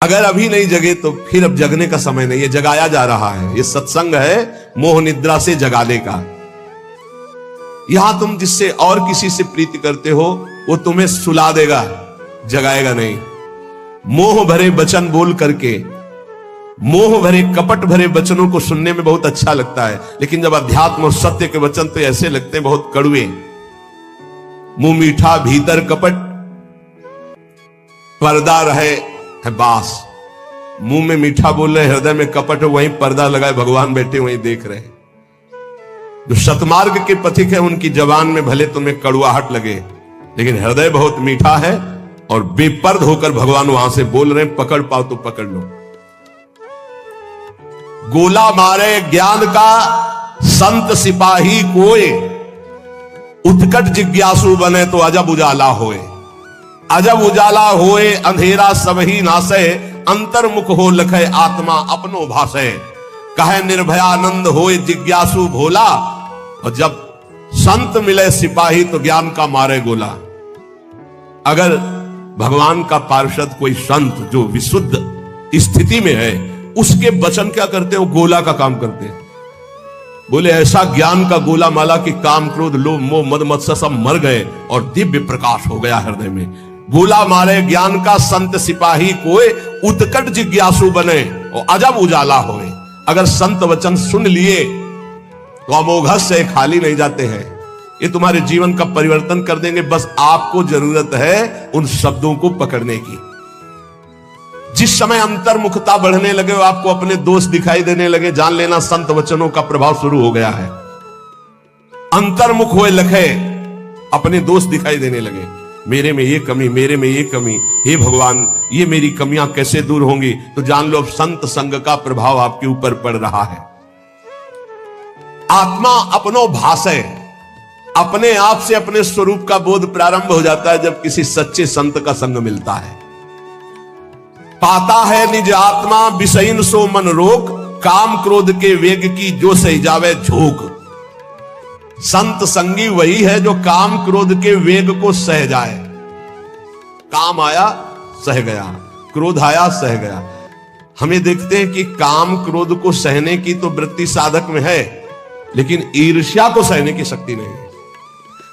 अगर अभी नहीं जगे तो फिर अब जगने का समय नहीं है, जगाया जा रहा है। ये सत्संग है मोह निद्रा से जगाने का। यहां तुम जिससे और किसी से प्रीति करते हो वो तुम्हें सुला देगा, जगाएगा नहीं। मोह भरे वचन बोल करके, मोह भरे कपट भरे वचनों को सुनने में बहुत अच्छा लगता है, लेकिन जब अध्यात्म और सत्य के वचन तो ऐसे लगते हैं बहुत कड़वे। मुंह मीठा भीतर कपट, पर्दा रहे है बास। मुंह में मीठा बोल रहे, हृदय में कपट है, वहीं पर्दा लगाए भगवान बैठे वहीं देख रहे। जो सतमार्ग के पथिक है उनकी जबान में भले तुम्हें कड़वाहट लगे, लेकिन हृदय बहुत मीठा है और बेपर्द होकर भगवान वहां से बोल रहे हैं, पकड़ पाओ तो पकड़ लो। गोला मारे ज्ञान का संत सिपाही कोय, उत्कट जिज्ञासु बने तो अजब उजाला होए। अजब उजाला होए अंधेरा सब ही नासे, अंतर्मुख हो लखे आत्मा अपनो भाषे। कहे निर्भयानंद होए जिज्ञासु भोला, और जब संत मिले सिपाही तो ज्ञान का मारे गोला। अगर भगवान का पार्षद कोई संत जो विशुद्ध स्थिति में है, उसके वचन क्या करते हैं? वो गोला का काम करते हैं। बोले ऐसा ज्ञान का गोला माला कि काम क्रोध लोभ मोह मद मत्सर सब मर गए और दिव्य प्रकाश हो गया हृदय में। गोला मारे ज्ञान का संत सिपाही कोई, उत्कट जिज्ञासु बने और अजब उजाला होए। अगर संत वचन सुन लिए तो अमोघस से खाली नहीं जाते हैं, ये तुम्हारे जीवन का परिवर्तन कर देंगे। बस आपको जरूरत है उन शब्दों को पकड़ने की। जिस समय अंतर्मुखता बढ़ने लगे, आपको अपने दोष दिखाई देने लगे, जान लेना संत वचनों का प्रभाव शुरू हो गया है। अंतर्मुख हुए लखे, अपने दोष दिखाई देने लगे, मेरे में ये कमी, मेरे में ये कमी, हे भगवान ये मेरी कमियां कैसे दूर होंगी? तो जान लो संत संग का प्रभाव आपके ऊपर पड़ रहा है। आत्मा अपनो भाषे, अपने आप से अपने स्वरूप का बोध प्रारंभ हो जाता है जब किसी सच्चे संत का संग मिलता है। पाता है निज आत्मा विषयन सो मन रोक, काम क्रोध के वेग की जो सही जावे झोंक। संत संगी वही है जो काम क्रोध के वेग को सह जाए। काम आया सह गया, क्रोध आया सह गया। हमें देखते हैं कि काम क्रोध को सहने की तो वृत्ति साधक में है, लेकिन ईर्ष्या को सहने की शक्ति नहीं है।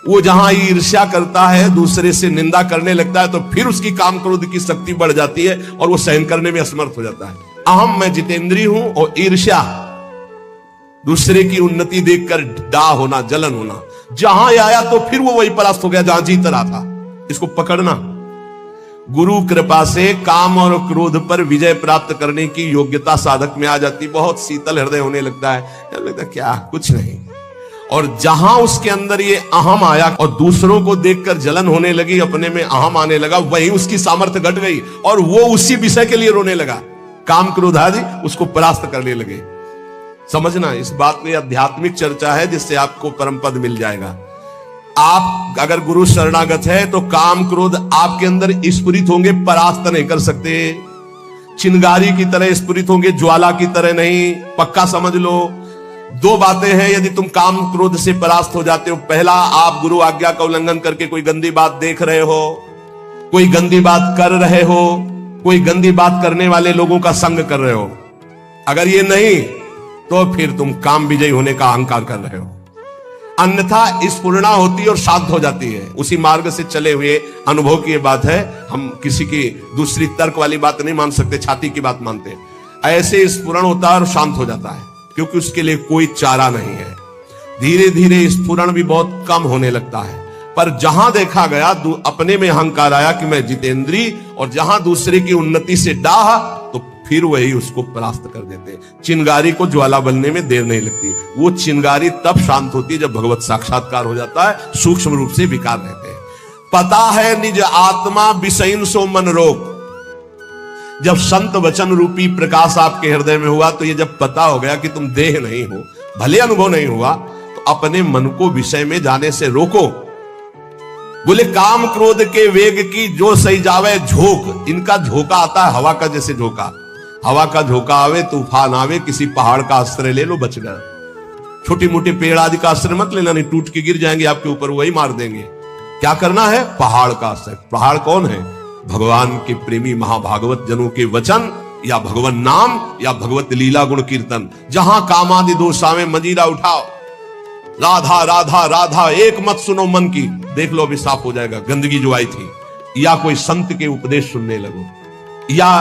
वो जहां ईर्ष्या करता है, दूसरे से निंदा करने लगता है, तो फिर उसकी काम क्रोध की शक्ति बढ़ जाती है और वो सहन करने में असमर्थ हो जाता है। अहम मैं जितेंद्री हूं, और ईर्ष्या दूसरे की उन्नति देखकर डा होना, जलन होना, जहां आया तो फिर वो वही परास्त हो गया जहां जीत रहा था। इसको पकड़ना। गुरु कृपा से काम और क्रोध पर विजय प्राप्त करने की योग्यता साधक में आ जाती। बहुत शीतल हृदय होने लगता है, लगता है क्या कुछ नहीं। और जहां उसके अंदर ये अहम आया और दूसरों को देखकर जलन होने लगी, अपने में अहम आने लगा, वहीं उसकी सामर्थ्य घट गई और वो उसी विषय के लिए रोने लगा। काम क्रोध आदि उसको परास्त करने लगे। समझना, इस बात में आध्यात्मिक चर्चा है जिससे आपको परम पद मिल जाएगा। आप अगर गुरु शरणागत है तो काम क्रोध आपके अंदर स्फुरित होंगे, परास्त नहीं कर सकते। चिंगारी की तरह स्फुरित होंगे, ज्वाला की तरह नहीं। पक्का समझ लो। दो बातें हैं यदि तुम काम क्रोध से परास्त हो जाते हो। पहला, आप गुरु आज्ञा का उल्लंघन करके कोई गंदी बात देख रहे हो, कोई गंदी बात कर रहे हो, कोई गंदी बात करने वाले लोगों का संग कर रहे हो। अगर ये नहीं तो फिर तुम काम विजयी होने का अहंकार कर रहे हो। अन्यथा स्फुरणा होती है और शांत हो जाती है। उसी मार्ग से चले हुए अनुभव की ये बात है। हम किसी की दूसरी तर्क वाली बात नहीं मान सकते, छाती की बात मानते हैं। ऐसे स्फुरण होता है और शांत हो जाता है, क्योंकि उसके लिए कोई चारा नहीं है। धीरे धीरे स्फुरण भी बहुत कम होने लगता है। पर जहां देखा गया अपने में अहंकार आया कि मैं जितेंद्री, और जहां दूसरे की उन्नति से डाह, तो फिर वही उसको परास्त कर देते। चिंगारी को ज्वाला बनने में देर नहीं लगती। वो चिंगारी तब शांत होती है जब भगवत साक्षात्कार हो जाता है, सूक्ष्म रूप से विकार रहते हैं। पता है निज आत्मा विषयन सो मन रोक। जब संत वचन रूपी प्रकाश आपके हृदय में हुआ, तो ये जब पता हो गया कि तुम देह नहीं हो, भले अनुभव नहीं हुआ, तो अपने मन को विषय में जाने से रोको। बोले काम क्रोध के वेग की जो सही जावे झोंक। इनका झोंका आता है हवा का, जैसे झोंका। हवा का झोंका आवे, तूफान आवे, किसी पहाड़ का आश्रय ले लो, बच गया। छोटी मोटी पेड़ आदि का आश्रय मत लेना, नहीं टूट के गिर जाएंगे आपके ऊपर, वही मार देंगे। क्या करना है? पहाड़ का आश्रय। पहाड़ कौन है? भगवान के प्रेमी महाभागवत जनों के वचन या भगवान नाम या भगवत लीला गुण कीर्तन, जहां कामादि दोष आवे मजीरा उठाओ, राधा राधा राधा एक मत सुनो मन की, देख लो अभी साफ हो जाएगा गंदगी जो आई थी। या कोई संत के उपदेश सुनने लगो, या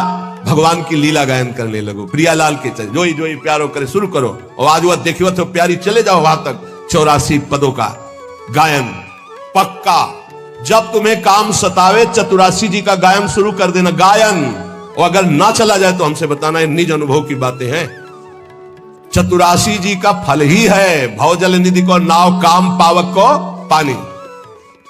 भगवान की लीला गायन करने लगो, प्रियालाल के चल जोई जोई प्यारो करे शुरू करो, और आज वह देखियो तो प्यारी चले जाओ वहां तक 84 पदों का गायन पक्का। जब तुम्हें काम सतावे चतुरासी जी का गायन शुरू कर देना, गायन। और अगर ना चला जाए तो हमसे बताना, है निज अनुभव की बातें हैं। चतुरासी जी का फल ही है भवजल निधि को नाव काम पावक को पानी।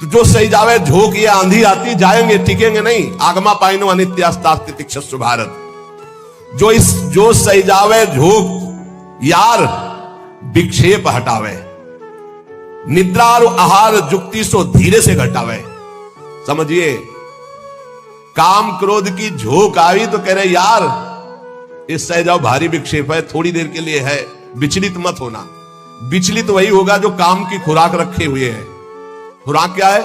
तो जो सही जावे झोंक ये आंधी आती जाएंगे, टिकेंगे नहीं। आगमा पाइनो अनित्यास्तास्तितिक्षस्व भारत। जो सही जावे झोंक यार विक्षेप हटावे, निद्रा और आहार जुक्ति सो धीरे से घटावे। समझिए, काम क्रोध की झोंक आई तो कह रहे यार इस सह जाओ भारी विक्षेप है, थोड़ी देर के लिए है, विचलित मत होना। विचलित वही होगा जो काम की खुराक रखे हुए है। खुराक क्या है?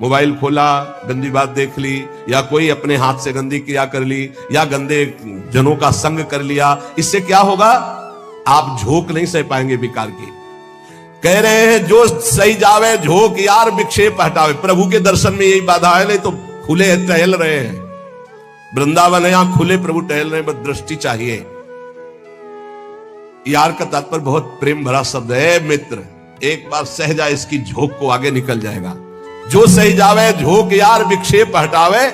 मोबाइल खोला, गंदी बात देख ली, या कोई अपने हाथ से गंदी क्रिया कर ली, या गंदे जनों का संग कर लिया। इससे क्या होगा? आप झोंक नहीं सह पाएंगे विकार की। कह रहे हैं जो सही जावे झोंक यार विक्षेप हटावे। प्रभु के दर्शन में यही बाधा है, नहीं तो खुले टहल रहे हैं वृंदावन है, यहां खुले प्रभु टहल रहे हैं, बस दृष्टि चाहिए। यार का तात्पर्य बहुत प्रेम भरा शब्द है मित्र, एक बार सह जाए इसकी झोंक को आगे निकल जाएगा। जो सही जावे झोंक यार विक्षेप हटावे।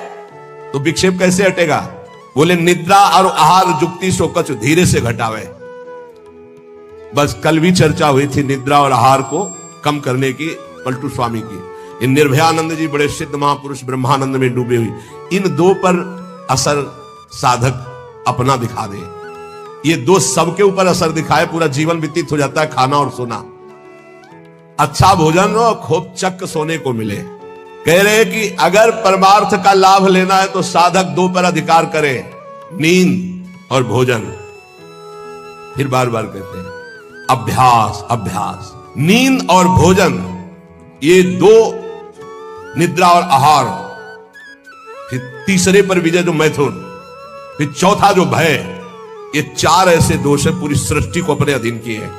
तो विक्षेप कैसे हटेगा? बोले निद्रा और आहार जुक्ति सो कछु धीरे से घटावे। बस कल भी चर्चा हुई थी निद्रा और आहार को कम करने की पलटू स्वामी की। इन निर्भयानंद जी बड़े सिद्ध महापुरुष ब्रह्मानंद में डूबे हुए, इन दो पर असर साधक अपना दिखा दे। ये दो सबके ऊपर असर दिखाए, पूरा जीवन व्यतीत हो जाता है, खाना और सोना। अच्छा भोजन और खूब चक्क सोने को मिले। कह रहे कि अगर परमार्थ का लाभ लेना है तो साधक दो पर अधिकार करे, नींद और भोजन। फिर बार बार कहते हैं अभ्यास अभ्यास। नींद और भोजन, ये दो, निद्रा और आहार। फिर तीसरे पर विजय जो मैथुन, फिर चौथा जो भय। ये चार ऐसे दोष है पूरी सृष्टि को अपने अधीन किए हैं।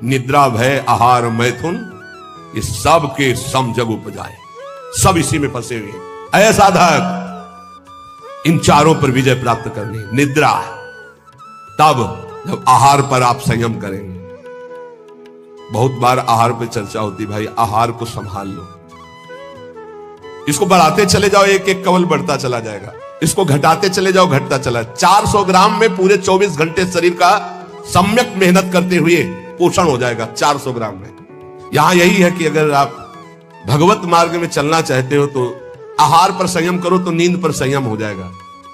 निद्रा, भय, आहार, मैथुन, ये सब के सम जग उपजाए, सब इसी में फंसे हुए। ऐसा साधक इन चारों पर विजय प्राप्त करनी। निद्रा तब जब आहार पर आप संयम करेंगे। बहुत बार आहार पे चर्चा होती, भाई आहार को संभाल लो, इसको बढ़ाते चले जाओ, एक एक कवल बढ़ता चला जाएगा। इसको घटाते चले जाओ, घटता चला। 400 ग्राम में पूरे 24 घंटे शरीर का सम्यक मेहनत करते हुए पोषण हो जाएगा 400 ग्राम में। यहां यही है कि अगर आप भगवत मार्ग में चलना चाहते हो तो आहार पर संयम करो, तो नींद पर संयम हो जाएगा।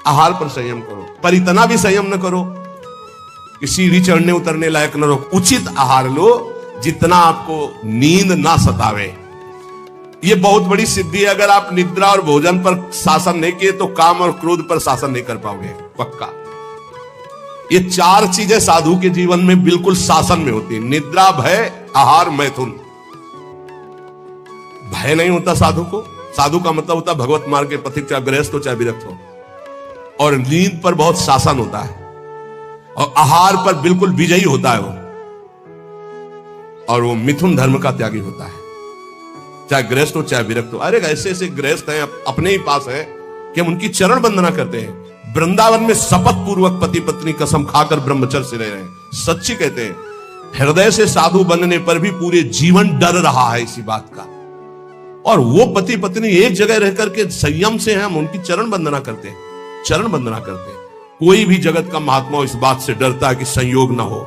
आहार पर संयम करो, पर इतना भी संयम न करो कि सीढ़ी चढ़ने उतरने लायक न रहो। उचित आहार लो जितना आपको नींद ना सतावे। ये बहुत बड़ी सिद्धि है। अगर आप निद्रा और भोजन पर शासन नहीं किए तो काम और क्रोध पर शासन नहीं कर पाओगे, पक्का। ये चार चीजें साधु के जीवन में बिल्कुल शासन में होती है। निद्रा, भय, आहार, मैथुन। भय नहीं होता साधु को। साधु का मतलब होता भगवत मार्ग के पथिक, चाहे गृहस्थ हो चाहे विरक्त हो। और नींद पर बहुत शासन होता है, और आहार पर बिल्कुल विजयी होता है वो। और वो मिथुन धर्म का त्यागी होता है, चाहे गृहस्थ हो चाहे विरक्त हो। अरे ऐसे ऐसे गृहस्थ हैं अपने ही पास है कि हम उनकी चरण वंदना करते हैं। वृंदावन में शपथ पूर्वक पति पत्नी कसम खाकर ब्रह्मचर्य से रह रहे हैं। सच्ची कहते हैं, हृदय से साधु बनने पर भी पूरे जीवन डर रहा है इसी बात का। और वो पति पत्नी एक जगह रह करके संयम से हम उनकी चरण वंदना करते हैं, चरण वंदना करते हैं। कोई भी जगत का महात्मा इस बात से डरता है कि संयोग ना हो।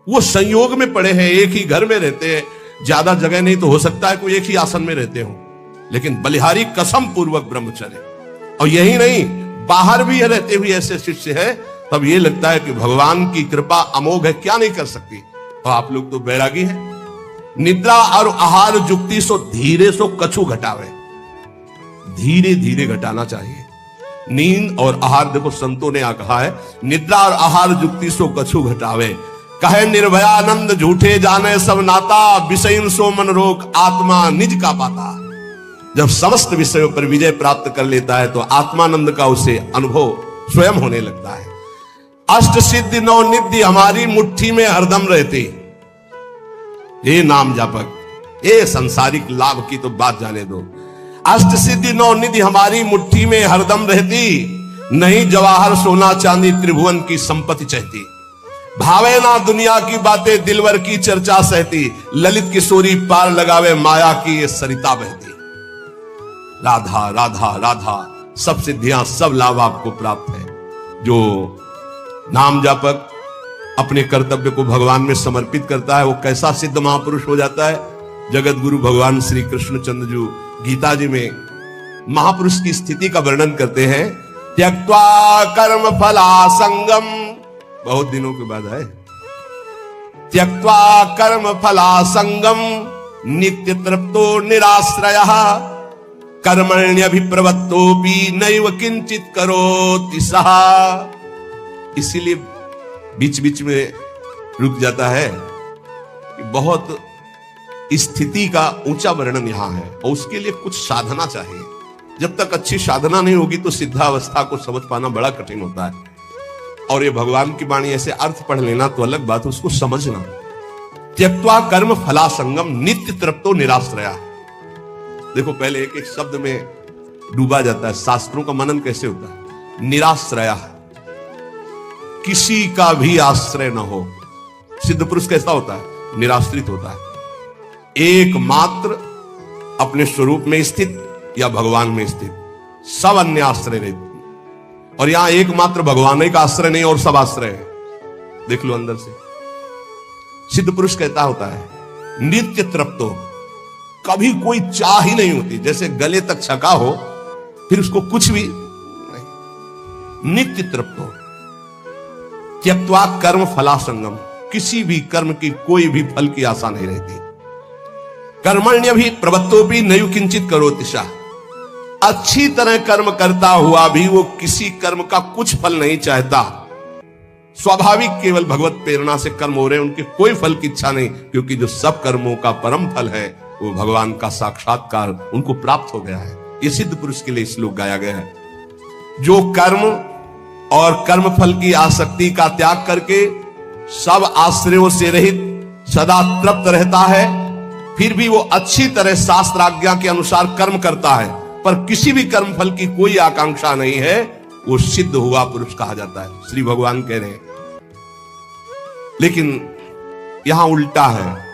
वो संयोग में पड़े हैं, एक ही घर में रहते हैं, ज्यादा जगह नहीं तो हो सकता है कोई एक ही आसन में रहते हो, लेकिन बलिहारी कसम पूर्वक ब्रह्मचर्य। और यही नहीं, बाहर भी रहते हुए ऐसे शिष्य है, तब ये लगता है कि भगवान की कृपा अमोघ है, क्या नहीं कर सकती। और आप लोग तो बैरागी हैं। निद्रा और आहार जुक्ति सो धीरे सो कछु घटावे। धीरे धीरे घटाना चाहिए। नींद और आहार, देखो संतों ने कहा है, निद्रा और आहार जुक्ति सो कछु घटावे। कहे निर्भयानंद झूठे जाने सब नाता, विषयन सो मन रोग आत्मा निज का पाता। जब समस्त विषयों पर विजय प्राप्त कर लेता है तो आत्मानंद का उसे अनुभव स्वयं होने लगता है। अष्ट सिद्धि नौ निधि हमारी मुट्ठी में हरदम रहती। ये नाम जापक, ये संसारिक लाभ की तो बात जाने दो। अष्ट सिद्धि नौ निधि हमारी मुट्ठी में हरदम रहती, नहीं जवाहर सोना चांदी त्रिभुवन की संपत्ति चाहती। भावे ना दुनिया की बातें दिलवर की चर्चा सहती, ललित किशोरी पार लगावे माया की ये सरिता बहती। राधा राधा राधा, सब सिद्धियां सब लाभ आपको प्राप्त है। जो नाम जापक अपने कर्तव्य को भगवान में समर्पित करता है वो कैसा सिद्ध महापुरुष हो जाता है। जगत गुरु भगवान श्री कृष्णचंद्र जी गीता जी में महापुरुष की स्थिति का वर्णन करते हैं। त्यक्त्वा कर्म फलासंगम, बहुत दिनों के बाद है, त्यक्त्वा कर्म फलासंगम नित्य तृप्तो निराश्रयः कर्मण्यभिप्रवृत्तोऽपि नैव किंचित करोति सः। इसीलिए बीच बीच में रुक जाता है कि बहुत स्थिति का ऊंचा वर्णन यहां है और उसके लिए कुछ साधना चाहिए। जब तक अच्छी साधना नहीं होगी तो सिद्धावस्था को समझ पाना बड़ा कठिन होता है। और ये भगवान की वाणी ऐसे अर्थ पढ़ लेना तो अलग बात, उसको समझना। त्यक्त्वा कर्म फलासंगम नित्य तृप्तो निराश्रया। देखो पहले एक एक शब्द में डूबा जाता है। शास्त्रों का मनन कैसे होता है? निराश्रया, किसी का भी आश्रय न हो। सिद्ध पुरुष कैसा होता है? निराश्रित होता है, एकमात्र अपने स्वरूप में स्थित या भगवान में स्थित, सब अन्य आश्रय रहते। और यहां एकमात्र भगवान ही का आश्रय नहीं और सब आश्रय है। देख लो अंदर से। सिद्ध पुरुष कहता होता है नित्य तृप्तो, कभी कोई चाह ही नहीं होती, जैसे गले तक छका हो फिर उसको कुछ भी नहीं। नित्य तृप्तो। त्यक्त्वा कर्म फलासंगम, किसी भी कर्म की कोई भी फल की आशा नहीं रहती। कर्मण्य भी प्रवृत्तो भी नयु किंचित करोति सः, अच्छी तरह कर्म करता हुआ भी वो किसी कर्म का कुछ फल नहीं चाहता। स्वाभाविक केवल भगवत प्रेरणा से कर्म हो रहे हैं, उनके कोई फल की इच्छा नहीं, क्योंकि जो सब कर्मों का परम फल है वो भगवान का साक्षात्कार उनको प्राप्त हो गया है। ये सिद्ध पुरुष के लिए श्लोक गाया गया है। जो कर्म और कर्म फल की आसक्ति का त्याग करके सब आश्रयों से रहित सदा तृप्त रहता है, फिर भी वो अच्छी तरह शास्त्र आज्ञा के अनुसार कर्म करता है, पर किसी भी कर्म फल की कोई आकांक्षा नहीं है, वो सिद्ध हुआ पुरुष कहा जाता है। श्री भगवान कह रहे हैं। लेकिन यहां उल्टा है।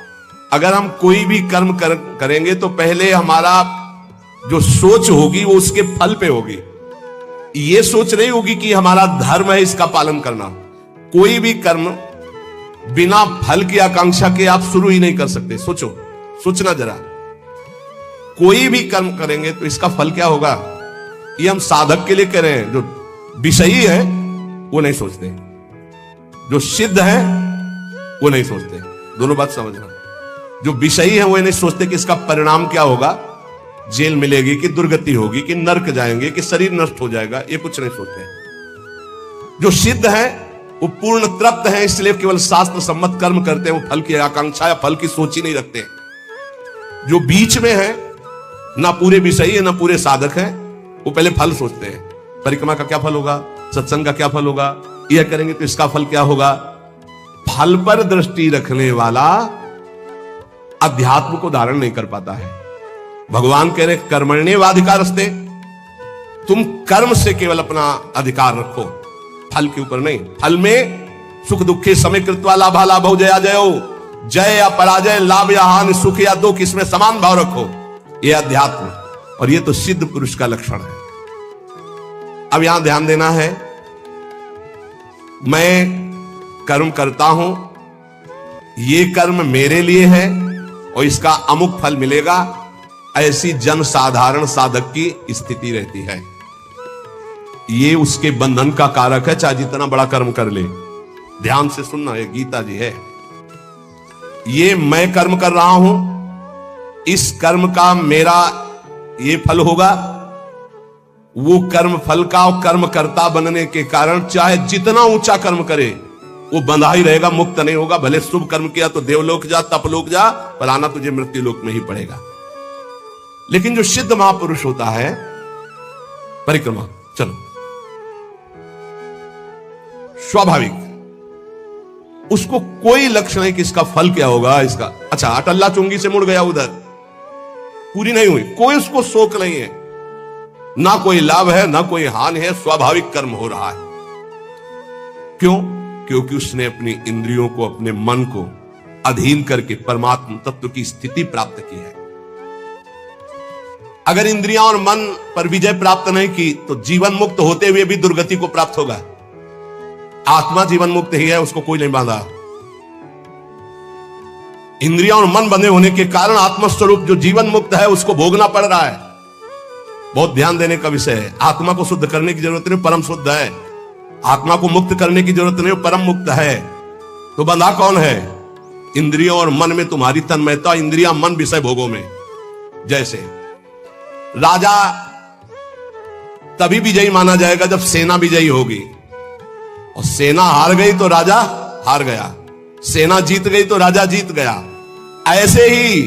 अगर हम कोई भी कर्म करेंगे तो पहले हमारा जो सोच होगी वो उसके फल पे होगी। ये सोच नहीं होगी कि हमारा धर्म है इसका पालन करना। कोई भी कर्म बिना फल की आकांक्षा के आप शुरू ही नहीं कर सकते। सोचो, सोचना जरा। कोई भी कर्म करेंगे तो इसका फल क्या होगा, ये हम साधक के लिए कह रहे हैं। जो विषयी है वो नहीं सोचते, जो सिद्ध है वो नहीं सोचते। दोनों बात समझना। जो विषयी है वो नहीं सोचते कि इसका परिणाम क्या होगा, जेल मिलेगी कि दुर्गति होगी कि नरक जाएंगे कि शरीर नष्ट हो जाएगा, ये कुछ नहीं सोचते। जो सिद्ध है वो पूर्ण तृप्त है, इसलिए केवल शास्त्र सम्मत कर्म करते हैं। वो फल की आकांक्षा या फल की सोच ही नहीं रखते। जो बीच में है, ना पूरे विषयी है ना पूरे साधक है, वो पहले फल सोचते हैं। परिक्रमा का क्या फल होगा, सत्संग का क्या फल होगा, यह करेंगे तो इसका फल क्या होगा। फल पर दृष्टि रखने वाला अध्यात्म को धारण नहीं कर पाता है। भगवान कह रहे कर्मण्येवाधिकारस्ते, तुम कर्म से केवल अपना अधिकार रखो, फल के ऊपर नहीं। फल में सुख दुखे समय कृत्वा लाभा लाभो जया जयो, जय या पराजय, लाभ या हानि, सुख या दुख, इसमें समान भाव रखो। यह अध्यात्म, और यह तो सिद्ध पुरुष का लक्षण है। अब यहां ध्यान देना है, मैं कर्म करता हूं, ये कर्म मेरे लिए है और इसका अमुक फल मिलेगा, ऐसी जन साधारण साधक की स्थिति रहती है। ये उसके बंधन का कारक है, चाहे जितना बड़ा कर्म कर ले। ध्यान से सुनना, ये गीता जी है। ये मैं कर्म कर रहा हूं, इस कर्म का मेरा ये फल होगा। वो कर्म फल का और कर्मकर्ता बनने के कारण चाहे जितना ऊंचा कर्म करे वो बंधा ही रहेगा, मुक्त नहीं होगा। भले शुभ कर्म किया तो देवलोक जा, तपलोक जा, पर आना तुझे मृत्युलोक में ही पड़ेगा। लेकिन जो सिद्ध महापुरुष होता है, परिक्रमा चलो स्वाभाविक, उसको कोई लक्ष्य नहीं कि इसका फल क्या होगा, इसका अच्छा अटल्ला चुंगी से मुड़ गया उधर, पूरी नहीं हुई, कोई उसको शोक नहीं है, ना कोई लाभ है ना कोई हानि है, स्वाभाविक कर्म हो रहा है। क्यों? क्योंकि उसने अपनी इंद्रियों को, अपने मन को अधीन करके परमात्मा तत्व की स्थिति प्राप्त की है। अगर इंद्रियां और मन पर विजय प्राप्त नहीं की तो जीवन मुक्त होते हुए भी दुर्गति को प्राप्त होगा। आत्मा जीवन मुक्त ही है, उसको कोई नहीं बांधा। इंद्रियां और मन बंधे होने के कारण आत्मस्वरूप जो जीवन मुक्त है उसको भोगना पड़ रहा है। बहुत ध्यान देने का विषय है। आत्मा को शुद्ध करने की जरूरत नहीं, परम शुद्ध है। आत्मा को मुक्त करने की जरूरत नहीं, परम मुक्त है। तो बंधा कौन है? इंद्रियों और मन में तुम्हारी तन्मयता, इंद्रियां मन विषय भोगों में। जैसे राजा तभी विजयी माना जाएगा जब सेना विजयी होगी, और सेना हार गई तो राजा हार गया, सेना जीत गई तो राजा जीत गया। ऐसे ही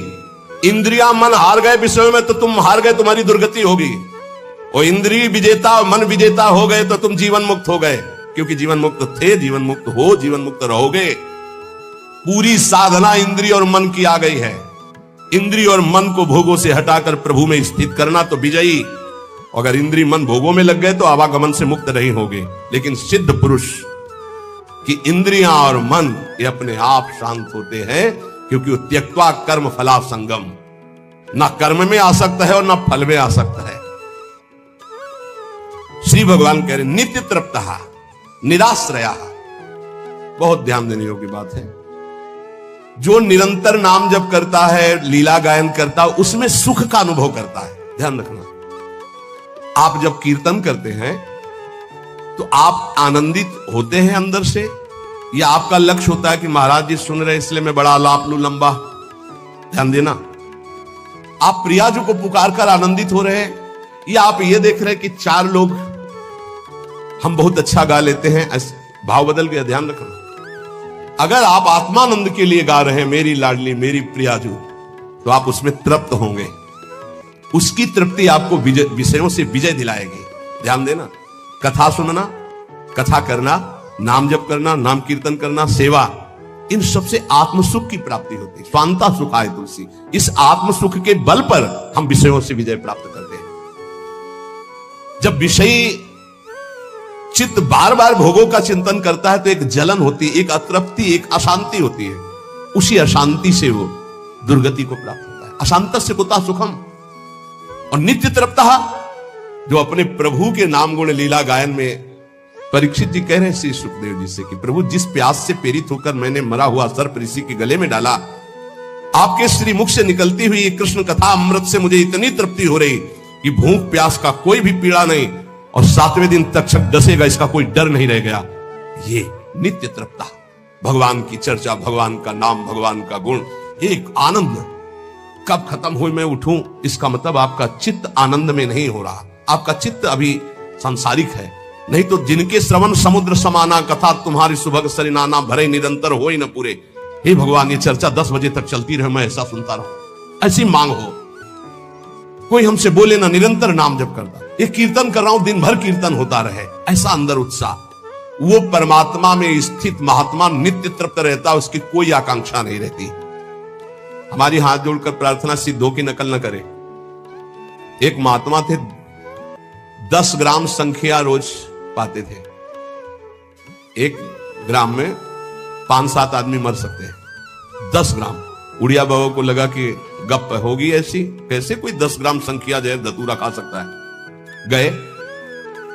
इंद्रियां मन हार गए विषयों में तो तुम हार गए, तुम्हारी दुर्गति होगी। और इंद्रिय विजेता मन विजेता हो गए तो तुम जीवन मुक्त हो गए, क्योंकि जीवन मुक्त थे, जीवन मुक्त हो, जीवन मुक्त रहोगे। पूरी साधना इंद्रिय और मन की आ गई है। इंद्रिय और मन को भोगों से हटाकर प्रभु में स्थित करना तो विजयी। अगर इंद्रिय मन भोगों में लग गए तो आवागमन से मुक्त नहीं होगे। लेकिन सिद्ध पुरुष की इंद्रियां और मन ये अपने आप शांत होते हैं, क्योंकि वो त्यक्त्वा कर्म फला संगम, ना कर्म में आसक्त है और ना फल में आसक्त है। श्री भगवान कह रहे नित्य तृप्तः निराश्रयः। बहुत ध्यान देने योग्य बात है। जो निरंतर नाम जप करता है, लीला गायन करता है, उसमें सुख का अनुभव करता है। ध्यान रखना, आप जब कीर्तन करते हैं तो आप आनंदित होते हैं अंदर से, या आपका लक्ष्य होता है कि महाराज जी सुन रहे इसलिए मैं बड़ा आलाप लू लंबा? ध्यान देना, आप प्रियाजू को पुकार कर आनंदित हो रहे हैं, या आप ये देख रहे हैं कि चार लोग हम बहुत अच्छा गा लेते हैं, भाव बदल गया। ध्यान रखना, अगर आप आत्मानंद के लिए गा रहे हैं मेरी लाडली मेरी प्रियाजू, तो आप उसमें तृप्त होंगे। उसकी तृप्ति आपको विषयों से विजय दिलाएगी। ध्यान देना, कथा सुनना, कथा करना, नाम जप करना, नाम कीर्तन करना, सेवा, इन सबसे आत्मसुख की प्राप्ति होती है। स्वांता सुखाय तुलसी। इस आत्मसुख के बल पर हम विषयों से विजय प्राप्त करते हैं। जब विषयी चित्त बार बार भोगों का चिंतन करता है तो एक जलन होती है, एक अतृप्ति, एक अशांति होती है। उसी अशांति से वो दुर्गति को प्राप्त होता है। अशांतस्य कुतः सुखम। और नित्य तृप्तः, जो अपने प्रभु के नाम गुण लीला गायन में, परीक्षित जी कह रहे हैं श्री सुखदेव जी से कि प्रभु जिस प्यास से प्रेरित होकर मैंने मरा हुआ सर्प ऋषि के गले में डाला, आपके श्री मुख से निकलती हुई कृष्ण कथा अमृत से मुझे इतनी तृप्ति हो रही कि भूख प्यास का कोई भी पीड़ा नहीं, और 7वें दिन तक्षक डसेगा इसका कोई डर नहीं रह गया। ये नित्य तृप्ता, भगवान की चर्चा, भगवान का नाम, भगवान का गुण, एक आनंद। कब खत्म हुई मैं उठूं, इसका मतलब आपका चित्त आनंद में नहीं हो रहा, आपका चित्त अभी सांसारिक है। नहीं तो जिनके श्रवण समुद्र समाना, कथा तुम्हारी सुभग सरिनाना, भरे निरंतर हो ही न पूरे। हे भगवान, ये चर्चा 10 बजे तक चलती रहे, मैं ऐसा सुनता रहूं, ऐसी मांग हो। कोई हमसे बोले ना, निरंतर नाम जप करता, ये कीर्तन कर रहा हूं, दिन भर कीर्तन होता रहे, ऐसा अंदर उत्साह। वो परमात्मा में स्थित महात्मा नित्य तृप्त रहता, उसकी कोई आकांक्षा नहीं रहती। हमारी हाथ जोड़कर प्रार्थना सिद्धों की नकल न करे। एक महात्मा थे, 10 ग्राम संख्या रोज पाते थे। 1 ग्राम में 5-7 आदमी मर सकते हैं। 10 ग्राम। उड़िया बाबा को लगा कि गप होगी ऐसी, कैसे कोई 10 ग्राम संख्या जहर धतूरा खा सकता है। गए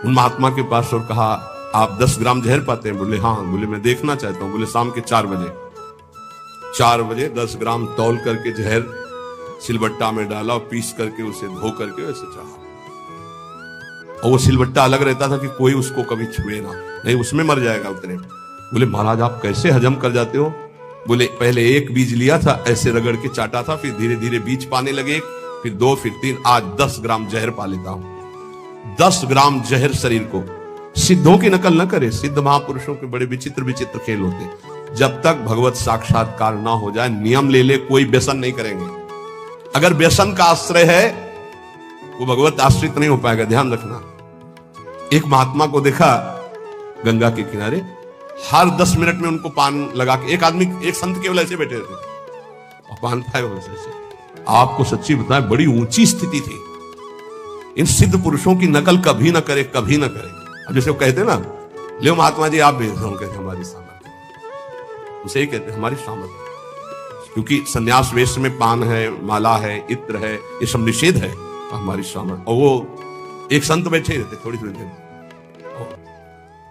उन महात्मा के पास और कहा, आप 10 ग्राम जहर पाते हैं? बोले हाँ। बोले मैं देखना चाहता हूं। बोले शाम के 4 बजे। 4 बजे 10 ग्राम तौल करके जहर सिलबट्टा में डाला और पीस करके उसे धो करके वैसे चढ़ा। और वो सिलबट्टा अलग रहता था कि कोई उसको कभी छुए ना, नहीं उसमें मर जाएगा उतने। बोले महाराज आप कैसे हजम कर जाते हो? बोले पहले 1 बीज लिया था, ऐसे रगड़ के चाटा था, फिर धीरे धीरे बीज पाने लगे, फिर 2, फिर 3, आज 10 ग्राम जहर पा लेता हूं। 10 ग्राम जहर शरीर को। सिद्धों की नकल न करे। सिद्ध महापुरुषों के बड़े विचित्र विचित्र खेल होते। जब तक भगवत साक्षात्कार ना हो जाए, नियम ले ले, कोई व्यसन नहीं करेंगे। अगर व्यसन का आश्रय है वो भगवत आश्रित नहीं हो पाएगा, ध्यान रखना। एक महात्मा को देखा गंगा के किनारे, हर 10 मिनट में उनको पान लगा के, एक आदमी, एक संत केवल ऐसे बैठे रहते और पान खाए वैसे। आपको सच्ची बताएं, बड़ी ऊंची स्थिति थी। इन सिद्ध पुरुषों की नकल कभी ना करे, कभी ना करे। अब जैसे वो कहते ना, ले महात्मा जी आप भी, हम कहते हमारी सामर्थ्य, उसे ही कहते हमारी सामर्थ्य, क्योंकि संन्यास वेश में पान है, माला है, इत्र है, ये सब निषेध है, हमारी सामर्थ्य। और वो एक संत बैठे रहते थोड़ी थोड़ी देर,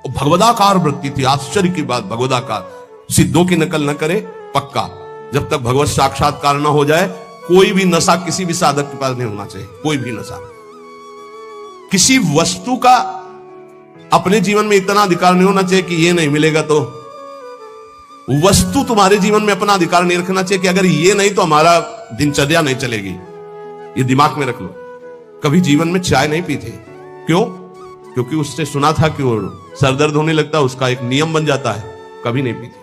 भगवदाकार वृत्ति थी। आश्चर्य की बात, भगवदाकार, सिद्धों की नकल न करे, पक्का। जब तक भगवत साक्षात्कार न हो जाए, कोई भी नशा किसी भी साधक के पास नहीं होना चाहिए। कोई भी नशा, किसी वस्तु का अपने जीवन में इतना अधिकार नहीं होना चाहिए कि ये नहीं मिलेगा तो, वस्तु तुम्हारे जीवन में अपना अधिकार नहीं रखना चाहिए कि अगर ये नहीं तो हमारा दिनचर्या नहीं चलेगी। ये दिमाग में रख लो। कभी जीवन में चाय नहीं पीते, क्यों? क्योंकि उससे सुना था कि वो सर दर्द होने लगता है, उसका एक नियम बन जाता है, कभी नहीं पीते।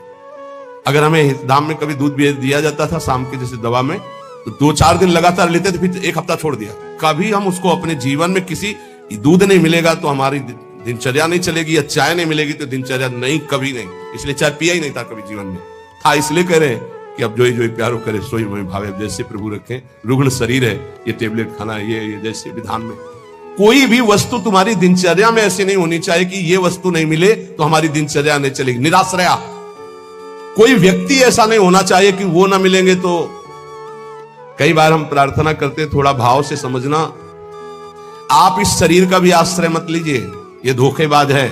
अगर हमें दाम में कभी दूध दिया जाता था शाम के जैसे दवा में, तो 2-4 दिन लगातार लेते थे, फिर 1 हफ्ता छोड़ दिया। कभी हम उसको अपने जीवन में, किसी दूध नहीं मिलेगा तो हमारी दिनचर्या नहीं चलेगी, या चाय नहीं मिलेगी तो दिनचर्या नहीं, कभी नहीं। इसलिए चाय पिया ही नहीं था कभी जीवन में। था इसलिए कह रहे हैं कि अब जो ही प्यारो करे सोई में भावे, जैसे प्रभु रखें। रुग्ण शरीर है, ये टेबलेट खाना, ये जैसे विधान में। कोई भी वस्तु तुम्हारी दिनचर्या में ऐसी नहीं होनी चाहिए कि ये वस्तु नहीं मिले तो हमारी दिनचर्या नहीं चलेगी। निराश्रया, कोई व्यक्ति ऐसा नहीं होना चाहिए कि वो ना मिलेंगे तो। कई बार हम प्रार्थना करते, थोड़ा भाव से समझना। आप इस शरीर का भी आश्रय मत लीजिए, ये धोखेबाज है।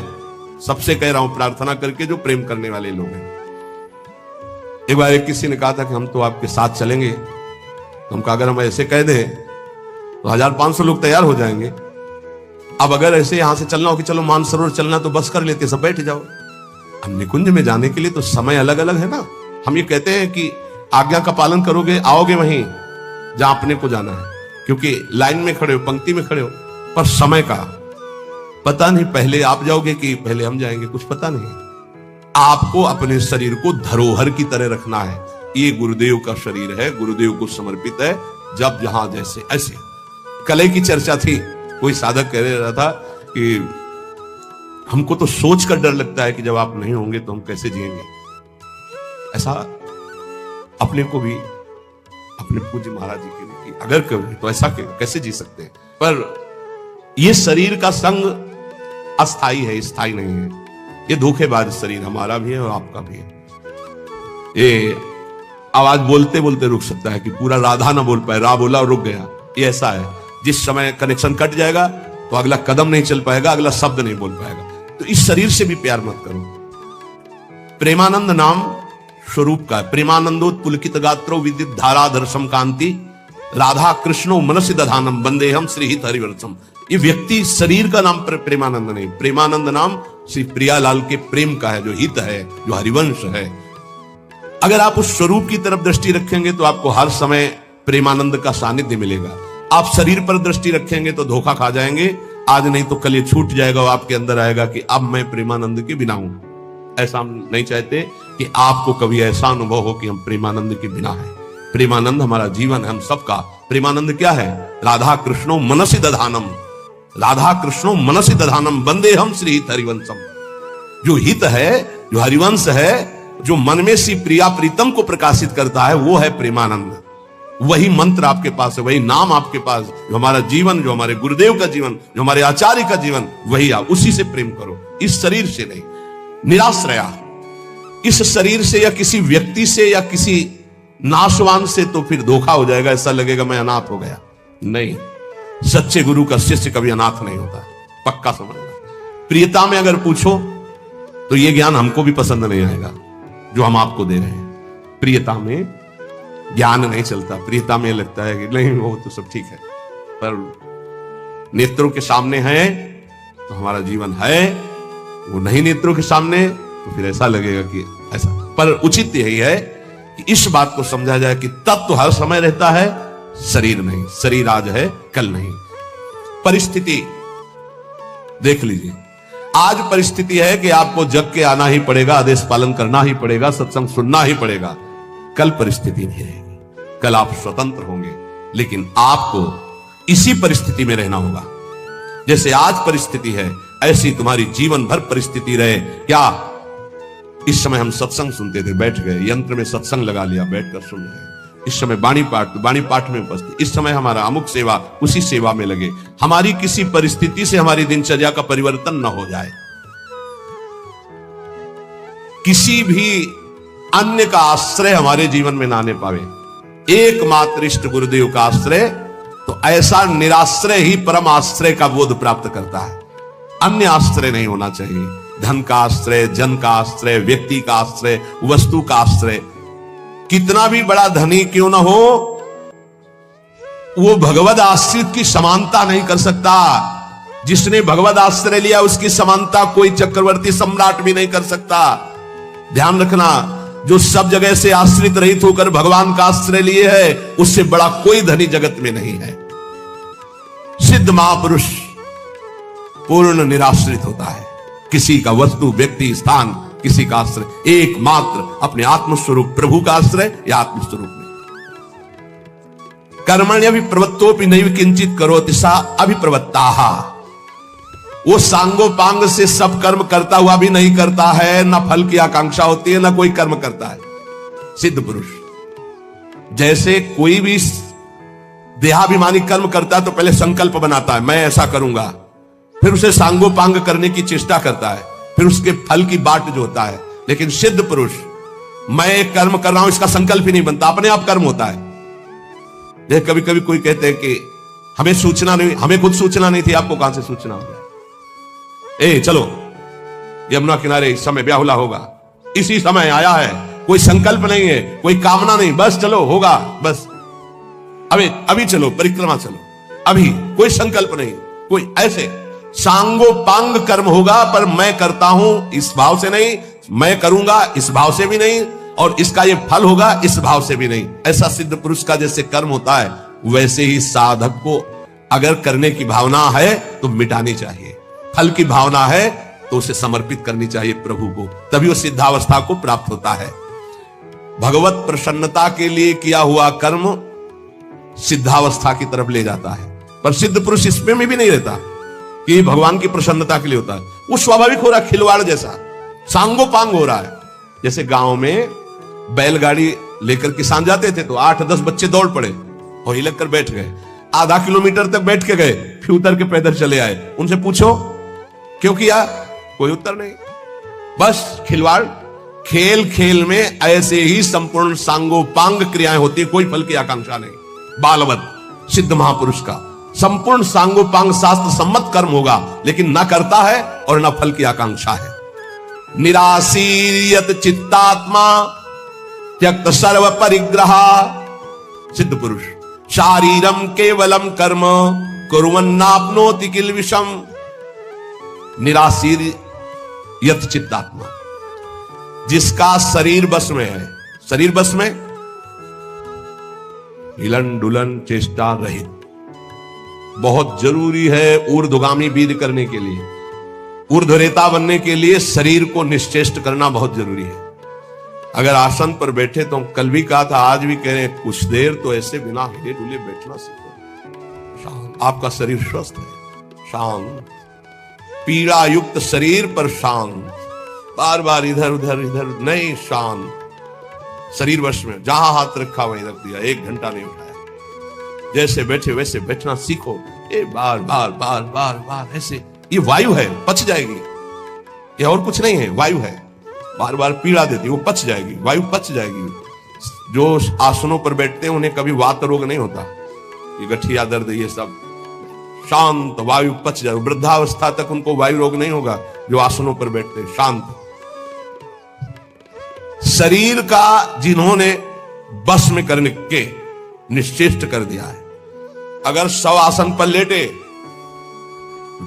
सबसे कह रहा हूं, प्रार्थना करके जो प्रेम करने वाले लोग हैं। एक बार एक किसी ने कहा था कि हम तो आपके साथ चलेंगे। तो हम कहा अगर हम ऐसे कह दें तो 1500 लोग तैयार हो जाएंगे। अब अगर ऐसे यहां से चलना हो कि चलो मानसरोवर चलना, तो बस कर लेते, सब बैठ जाओ। अब निकुंज में जाने के लिए तो समय अलग अलग है ना। हम ये कहते हैं कि आज्ञा का पालन करोगे, आओगे वहीं जहां अपने को जाना है, क्योंकि लाइन में खड़े हो, पंक्ति में खड़े हो। पर समय का पता नहीं, पहले आप जाओगे कि पहले हम जाएंगे, कुछ पता नहीं। आपको अपने शरीर को धरोहर की तरह रखना है। ये गुरुदेव का शरीर है, गुरुदेव को समर्पित है। जब जहां जैसे ऐसे। कल की चर्चा थी, कोई साधक कह रहा था कि हमको तो सोच कर डर लगता है कि जब आप नहीं होंगे तो हम कैसे जिएंगे। ऐसा अपने को भी, अपने पूज्य महाराज जी के लिए, अगर कभी तो ऐसा कैसे जी सकते हैं। पर यह शरीर का संग अस्थाई है, स्थायी नहीं है। ये धोखेबाज शरीर हमारा भी है और आपका भी है। ये आवाज बोलते बोलते रुक सकता है कि पूरा राधा ना बोल पाए, रा बोला और रुक गया। ये ऐसा है, जिस समय कनेक्शन कट जाएगा तो अगला कदम नहीं चल पाएगा, अगला शब्द नहीं बोल पाएगा। तो इस शरीर से भी प्यार मत करो। प्रेमानंद नाम स्वरूप का, प्रेमानंदोत पुलकित गात्रो विद्युत धाराधर्षम कांति राधा कृष्णो मनसि दधानम वंदेहम श्रीहित हरिवंशम। ये व्यक्ति शरीर का नाम प्रेमानंद नहीं, प्रेमानंद नाम श्री प्रियालाल के प्रेम का है, जो हित है, जो हरिवंश है। अगर आप उस स्वरूप की तरफ दृष्टि रखेंगे तो आपको हर समय प्रेमानंद का सानिध्य मिलेगा। आप शरीर पर दृष्टि रखेंगे तो धोखा खा जाएंगे। आज नहीं तो कल ये छूट जाएगा और आपके अंदर आएगा कि अब मैं प्रेमानंद के बिना हूं। ऐसा हम नहीं चाहते कि आपको कभी ऐसा अनुभव हो कि हम प्रेमानंद के बिना हैं। प्रेमानंद हमारा जीवन है, हम सबका। प्रेमानंद क्या है? राधा कृष्णो मनसि दधानम, राधा कृष्णो मनसि दधानम वंदेहम श्रीहित हरिवंशम। जो हित है, जो हरिवंश है, जो मन में श्री प्रिया प्रीतम को प्रकाशित करता है, वो है प्रेमानंद। वही मंत्र आपके पास है, वही नाम आपके पास, जो हमारा जीवन, जो हमारे गुरुदेव का जीवन, जो हमारे आचार्य का जीवन, वही आप उसी से प्रेम करो, इस शरीर से नहीं। निराश्रया, इस शरीर से या किसी व्यक्ति से या किसी नाशवान से तो फिर धोखा हो जाएगा, ऐसा लगेगा मैं अनाथ हो गया। नहीं, सच्चे गुरु का शिष्य कभी अनाथ नहीं होता, पक्का समझना। प्रियता में अगर पूछो तो यह ज्ञान हमको भी पसंद नहीं आएगा जो हम आपको दे रहे हैं। प्रियता में ज्ञान नहीं चलता, प्रियता में लगता है कि नहीं वो तो सब ठीक है, पर नेत्रों के सामने है तो हमारा जीवन है, वो नहीं नेत्रों के सामने तो फिर ऐसा लगेगा कि ऐसा। पर उचित यही है कि इस बात को समझा जाए कि तत्व तो हर समय रहता है, शरीर नहीं। शरीर आज है, कल नहीं। परिस्थिति देख लीजिए, आज परिस्थिति है कि आपको जग के आना ही पड़ेगा, आदेश पालन करना ही पड़ेगा, सत्संग सुनना ही पड़ेगा। कल परिस्थिति नहीं रहेगी, कल आप स्वतंत्र होंगे, लेकिन आपको इसी परिस्थिति में रहना होगा। जैसे आज परिस्थिति है ऐसी तुम्हारी जीवन भर परिस्थिति रहे। क्या इस समय हम सत्संग सुनते थे, बैठ गए, यंत्र में सत्संग लगा लिया, बैठकर सुन रहे। इस समय बाणी पाठ में उपस्थित, इस समय हमारा अमुक सेवा, उसी सेवा में लगे। हमारी किसी परिस्थिति से हमारी दिनचर्या का परिवर्तन न हो जाए, किसी भी अन्य का आश्रय हमारे जीवन में ना आने पावे, एकमात्र इष्ट गुरुदेव का आश्रय। तो ऐसा निराश्रय ही परम आश्रय का बोध प्राप्त करता है। अन्य आश्रय नहीं होना चाहिए। धन का आश्रय, जन का आश्रय, व्यक्ति का आश्रय, वस्तु का आश्रय, कितना भी बड़ा धनी क्यों ना हो, वो भगवद आश्रित की समानता नहीं कर सकता। जिसने भगवद आश्रय लिया उसकी समानता कोई चक्रवर्ती सम्राट भी नहीं कर सकता। ध्यान रखना, जो सब जगह से आश्रित रहित होकर भगवान का आश्रय लिए है, उससे बड़ा कोई धनी जगत में नहीं है। सिद्ध महापुरुष पूर्ण निराश्रित होता है। किसी का वस्तु, व्यक्ति, स्थान, किसी का आश्रय, एकमात्र अपने आत्मस्वरूप प्रभु का आश्रय या आत्मस्वरूप में। कर्मण्यभिप्रवृत्तोपि नैव किंचित करोति सा अभिप्रवृत्ताः। वो सांगोपांग से सब कर्म करता हुआ भी नहीं करता है, ना फल की आकांक्षा होती है, ना कोई कर्म करता है। सिद्ध पुरुष जैसे कोई भी देहाभिमानी कर्म करता है तो पहले संकल्प बनाता है, मैं ऐसा करूंगा, फिर उसे सांगोपांग करने की चेष्टा करता है, फिर उसके फल की बाट जो होता है। लेकिन सिद्ध पुरुष, मैं एक कर्म कर रहा हूं, इसका संकल्प ही नहीं बनता, अपने आप कर्म होता है। जैसे कभी कभी कोई कहते हैं कि हमें सूचना नहीं, हमें खुद सूचना नहीं थी, आपको कहां से सूचना हो गया? ए चलो यमुना किनारे इस समय ब्याहुला होगा, इसी समय आया है, कोई संकल्प नहीं है, कोई कामना नहीं, बस चलो होगा, बस अभी चलो, परिक्रमा चलो, अभी कोई संकल्प नहीं, कोई ऐसे सांगोपांग कर्म होगा, पर मैं करता हूं इस भाव से नहीं, मैं करूंगा इस भाव से भी नहीं, और इसका ये फल होगा इस भाव से भी नहीं। ऐसा सिद्ध पुरुष का जैसे कर्म होता है, वैसे ही साधक को अगर करने की भावना है तो मिटानी चाहिए, फल की भावना है तो उसे समर्पित करनी चाहिए प्रभु को, तभी वो सिद्धावस्था को प्राप्त होता है। भगवत प्रसन्नता के लिए किया हुआ कर्म सिद्धावस्था की तरफ ले जाता है, पर सिद्ध पुरुष इसमें भी नहीं रहता कि भगवान की प्रसन्नता के लिए होता है। वो स्वाभाविक हो रहा है, खिलवाड़ जैसा सांगोपांग हो रहा है। जैसे गांव में बैलगाड़ी लेकर किसान जाते थे तो 8-10 बच्चे दौड़ पड़े और हिलक कर बैठ गए, आधा किलोमीटर तक बैठ के गए, फिर उतर के पैदल चले आए। उनसे पूछो क्यों किया, कोई उत्तर नहीं, बस खिलवाड़। खेल खेल में ऐसे ही संपूर्ण सांगोपांग क्रियाएं होती है, कोई फल की आकांक्षा नहीं। बालवत सिद्ध महापुरुष का संपूर्ण सांगोपांग शास्त्र सम्मत कर्म होगा, लेकिन ना करता है और ना फल की आकांक्षा है। निराशीयत चित्तात्मा त्यक्त सर्व परिग्रह। सिद्ध पुरुष शारीरम केवलम कर्म कुर्वन्नाप्नोति किल विषम। निराशीयत चित्तात्मा, जिसका शरीर बस में है, शरीर बस में, हिलन डुलन चेष्टा रहित। बहुत जरूरी है ऊर्ध्वगामी वीर करने के लिए, ऊर्ध्वरेता बनने के लिए शरीर को निश्चेष्ट करना बहुत जरूरी है। अगर आसन पर बैठे तो कल भी कहा था, आज भी कह रहे हैं, कुछ देर तो ऐसे बिना हिले डुले बैठना सीखो। शांत, आपका शरीर स्वस्थ है, शांत, पीड़ा युक्त शरीर पर शांत, बार बार इधर उधर इधर नहीं, शांत शरीर वश में, जहां हाथ रखा वहीं रख दिया, 1 घंटा नहीं उठाया। जैसे बैठे वैसे बैठना सीखो। ये बार बार बार बार बार ऐसे, ये वायु है, पच जाएगी, ये और कुछ नहीं है, वायु है, बार बार पीड़ा देती, वो पच जाएगी, वायु पच जाएगी। जो आसनों पर बैठते हैं उन्हें कभी वात रोग नहीं होता, ये गठिया दर्द ये सब, शांत वायु पच जाए, वृद्धावस्था तक उनको वायु रोग नहीं होगा जो आसनों पर बैठते हैं, शांत। शरीर का जिन्होंने बस में करने के निश्चेष्ट कर दिया है, अगर 100 आसन पर लेटे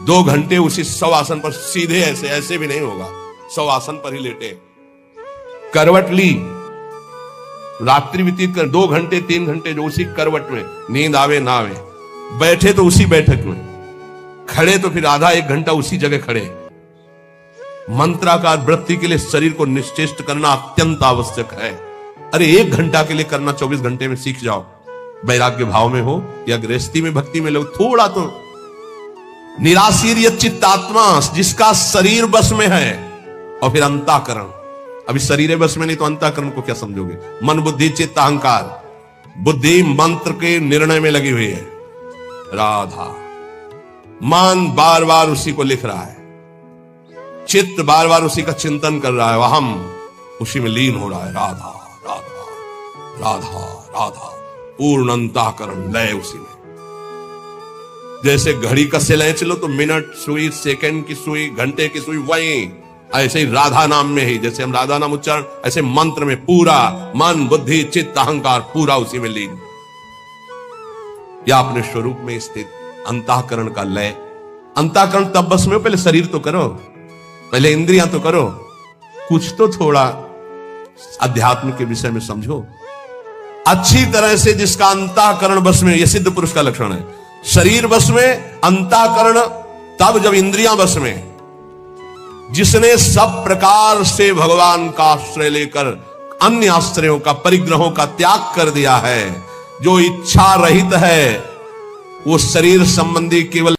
2 घंटे उसी 100 आसन पर सीधे ऐसे ऐसे भी नहीं होगा, 100 आसन पर ही लेटे, करवट ली, रात्रि व्यतीत कर 2 घंटे 3 घंटे जो उसी करवट में, नींद आवे ना आवे, बैठे तो उसी बैठक में, खड़े तो फिर आधा 1 घंटा उसी जगह खड़े। मंत्राकार वृत्ति के लिए शरीर को निश्चेष्ट करना अत्यंत आवश्यक है। अरे 1 घंटा के लिए करना 24 घंटे में सीख जाओ, वैराग्य भाव में हो या गृहस्थी में, भक्ति में लोग थोड़ा तो निराशीर चित्तात्मा, जिसका शरीर बस में है, और फिर अंताकरण। अभी शरीर बस में नहीं तो अंताकरण को क्या समझोगे? मन बुद्धि चित्त अहंकार, बुद्धि मंत्र के निर्णय में लगी हुई है। राधा, मन बार बार उसी को लिख रहा है, चित्त बार बार उसी का चिंतन कर रहा है, अहम उसी में लीन हो रहा है। राधा राधा राधा राधा, पूर्ण अंताकरण लय उसी में। जैसे घड़ी का सिलाई चलो तो मिनट सुई, सेकंड की सुई, घंटे की सुई, वही ऐसे ही राधा नाम में ही, जैसे हम राधा नाम उच्चारण, ऐसे मंत्र में पूरा मन बुद्धि चित्त अहंकार पूरा उसी में लीन, या अपने स्वरूप में स्थित अंतःकरण का लय। अंतःकरण तब बस में हो, पहले शरीर तो करो, पहले इंद्रियां तो करो, कुछ तो थोड़ा अध्यात्म के विषय में समझो अच्छी तरह से। जिसका अंतःकरण बस में, यह सिद्ध पुरुष का लक्षण है। शरीर बस में, अंतःकरण तब जब इंद्रियां बस में। जिसने सब प्रकार से भगवान का आश्रय लेकर अन्य आश्रयों का, परिग्रहों का त्याग कर दिया है, जो इच्छा रहित है, वो शरीर संबंधी केवल